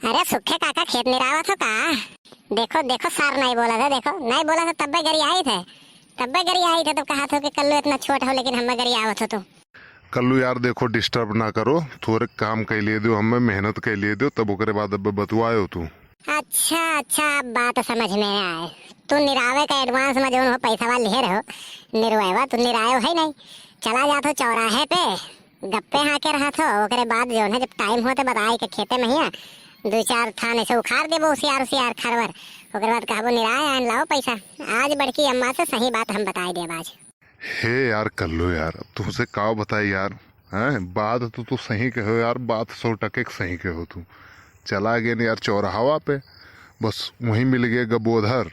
अरे सुखे काका खेत निरावत हो का? देखो देखो सार नहीं बोला था, देखो नहीं बोला था तब गरी आई थे, तब गरी आई थे तो कहा था कि कल्लू इतना छोट हो लेकिन हम गरी आवत हो तो। कल्लू यार देखो डिस्टर्ब ना करो, थोड़े काम कर लिए दो, हमें मेहनत कर लिए दो, तब ओकरे बाद अब बतवायो तू। अच्छा अच्छा अब बात समझ में आए। तू निरावे का एडवांस में जो हो पैसा वाला ले रहो, निरवाएवा तू निरायो है नहीं। चला जा तो चौराहे पे गप्पे हाके रहा था, ओकरे बाद जो है जब टाइम होते बताए के खेते में ही दो चार थाने से उखाड़ देबो उसियार खरवर, ओकरे बाद कहबो निराय आन लाओ पैसा। आज बड़की अम्मा से सही बात हम बताई देब आज। हे यार कल्लू यार, अब तुमसे का बताई यार, हैं बात तो तू सही कहो यार, बात 100% सही कहो तू। चला गए ना यार चौराहा पे, बस वहीं मिल गए गबोधर,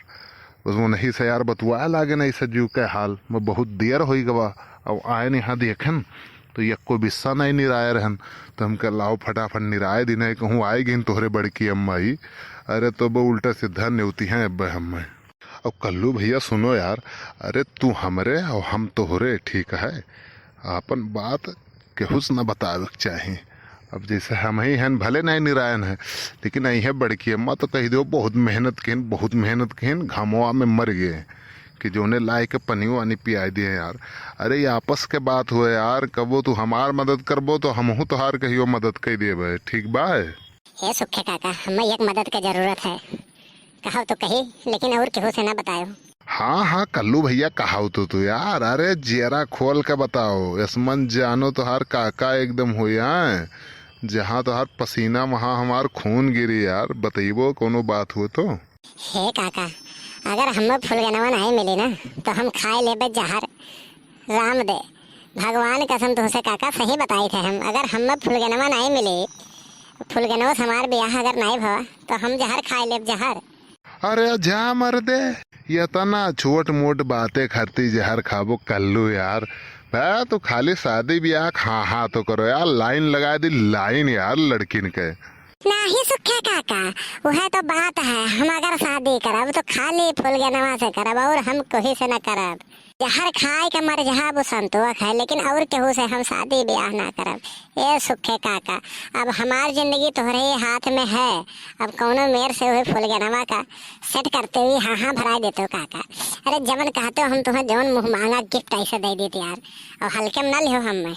बस वो नहीं से यार बतवाया लागे नहीं सज्जू के हाल में, बहुत देर हो गवा। अब आए नहीं यहाँ देखन तो ये कोई बिस्सा नहीं निराय रहन, तो हम कह लाओ फटाफट निराय दिन है कहूँ आएगी तोहरे बड़की अम्मा ही। अरे तो वो उल्टा सीधा न्योती हैं अब हम। अब कल्लू भैया सुनो यार, अरे तू हमरे और हम तोहरे ठीक है, अपन बात केहू से न बतावे के चाही। अब जैसे हम ही हैं भले नहीं निरायन है, लेकिन यही है बड़की अम्मा तो कह दो बहुत मेहनत किन घामोआ में मर गए कि जो ने लाए के पनियो वानी पियाई दिए यार। अरे ये आपस के बात हुए यार, कबो तू हमार मदद करबो तो हमहू तोहार कहियो मदद कर दिए, ठीक बा? हे सुखे काका हमें एक मदद की जरूरत है, कहो तो कही लेकिन और केहू से ना बतायो। हाँ हाँ कल्लू भैया कहा तो यार, अरे जरा खोल के बताओ, यसमन जानो तोहार काका एकदम हो यार, जहाँ तोहार पसीना वहाँ हमार खून गिरी यार, बतईबो कोनो बात हो तो। हे काका अगर हमें फुलगनवा नहीं मिली ना तो हम खाए लेबे जहर, राम दे भगवान कसम तुमसे काका सही बताई थे हम। अगर हमें फुलगनवा नहीं मिली, फुलगनवा से हमार ब्याह अगर नहीं भवा तो हम जहर खाए लेब जहर। अरे जा मर दे, ये तना छोट मोट बातें करती जहर खाबो कल्लू यार। मैं तो खाली शादी ब्याह हाँ तो करो यार, लाइन लगा दी लाइन यार लड़किन के। नहीं सुखे काका वह तो बात है, हम अगर शादी करब तो खाली फुलगनवा से करब और हम कोई से न करब। जहर खाए के मर जहा वो संतोष है, लेकिन और केहू से हम शादी ब्याह ना करब। ए सुखे काका अब हमार जिंदगी तोहरे हाथ में है, अब कौनो मेर से हुए फुलगनवा का सेट करते हुए हाँ भरा देते हो काका। अरे जवन कहते हो हम तुम्हें जवन मुँह मांगा गिफ्ट ऐसे दे देते यार, और हल्के में न लियो हमें।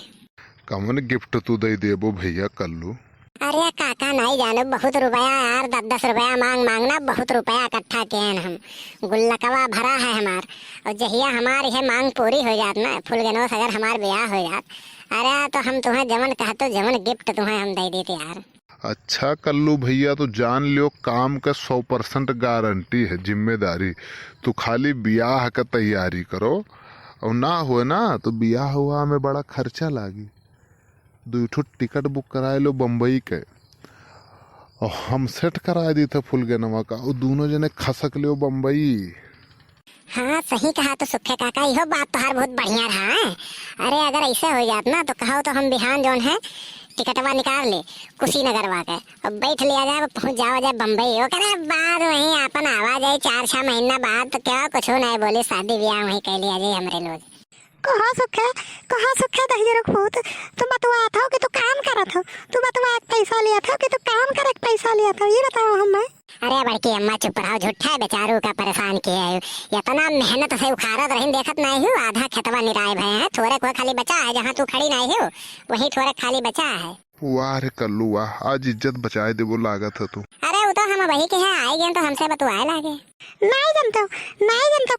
कौन गिफ्ट तू दे देबो भैया कल्लू? अरे काका नहीं जानो बहुत रुपया यार, 10-10 रुपया मांगना बहुत रुपया इकट्ठा किए हम, गुल्लकवा भरा है हमार। और जहिया हमारी है मांग पूरी हो जात ना फुलगनवा से अगर हमार ब्याह हो जात, अरे तो हम तुम्हें जमन कहते जमन गिफ्ट तुम्हें हम दे देते यार। अच्छा कल्लू भैया तो जान लियो काम का 100% गारंटी है, जिम्मेदारी। तो खाली ब्याह का तैयारी करो, और ना हुए ना तो ब्याह हुआ में बड़ा खर्चा लागी। 2 टिकट बुक कराए लो बम्बई के, और हम सेट करा दी थे फुलगनवा का, और दोनों जने खसक लियो बम्बई। हाँ सही कहा तो सुखे काका, यहो बात तो हर बहुत बढ़िया रहा है। अरे अगर ऐसे हो जात ना तो कहो तो हम बिहान जोन है टिकटवा निकाल ले कुशीनगर के और बैठ लिया जाए, पहुंच जावा जाए बम्बई, ओकरे बाद वहीं अपन आवा जाए 4-6 महीना बाद, तो क्या कुछ नहीं बोले शादी ब्याह वहीं कर लिया जाए हमरे लोग। कहाँ सुखे दही रखूत, तुम बतवा था कि तू काम करत हो, तू बतवा पैसा लिया था कि तू काम करे पैसा लिया था, ये बताओ हमें। अरे बड़की अम्मा चुप रहो, झूठा बेचारू का परेशान किया है, इतना मेहनत से उखाड़त रही देखत नहीं हो, आधा खेतवा निराए भय है, थोड़े को खाली बचा है जहाँ तू खड़ी नहीं हो वही थोड़े खाली बचा है। वाह रे कल्लू वाह, आज इज्जत बचाए दे वो लागत है तू। अरे वो तो हम वही के है आई गए तो हमसे बतवाए लागे। नहीं जानते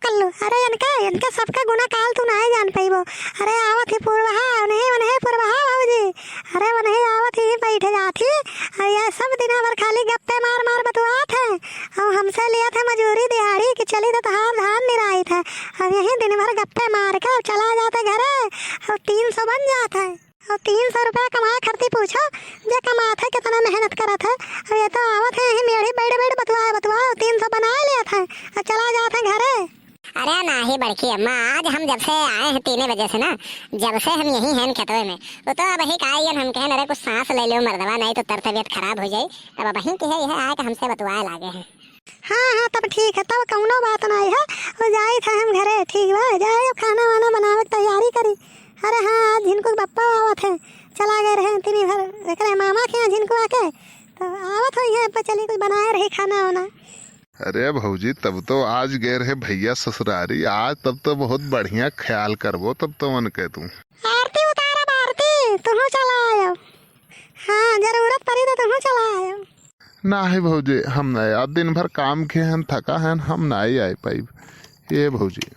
कल्लू, अरे इनका सबका गुना काल तू नहीं जान पाइबो। अरे आवत ही पूर्वहा नहीं पूर्वहा भाऊजी, अरे नहीं आवत ही बैठ जाती, अरे ये सब दिन भर खाली गप्पे मार बतवात है, और हमसे लिया था मजूरी दिहाड़ी कि चली तो हाथ धान निराई था, अब यही दिन भर गप्पे मार कर चला जाता घरे, और 300 बन जाता है, और 300 रुपया कमाए करती पूछो जे कमाते कितना मेहनत करा था। अब ये तो आवत है यही मेढ़ी बैठ बतवा 300 बना लिया था और चला जाते घरे। अरे नहीं बड़की अम्मा, आज हम जब से आए हैं 3 बजे से ना, जब से हम यही हैं खेतवे में, वो तो अब ही काई हम कहें अरे कुछ सांस ले लो मर्दवा नहीं तो तबीयत खराब हो जाए, तब अब वहीं के है यह आके हमसे बतवाए लागे हैं। हाँ तब ठीक है, तब कौनो बात नहीं है, वो जाए थे हम घरे, ठीक बा जाए खाना वाना बनावे तैयारी करी। अरे हाँ आज झिनको बप्पा आवत है, चला गए रहे तीन भर मामा के यहाँ झिनको आके तो आवत हो यहाँ पर चली कुछ बनाए रही खाना वाना। अरे भौजी तब तो आज गए रहे भैया ससुरारी, आज तब तो बहुत बढ़िया ख्याल करबो तब तो मन के तू। आरती उतारा आरती तुहू चला आयो। हाँ जरूरत पड़ी तो तुहू चला आयो। ना है भौजी हम नहीं, आज दिन भर काम के हन थका हन, हम नहीं आई पाई। ये भौजी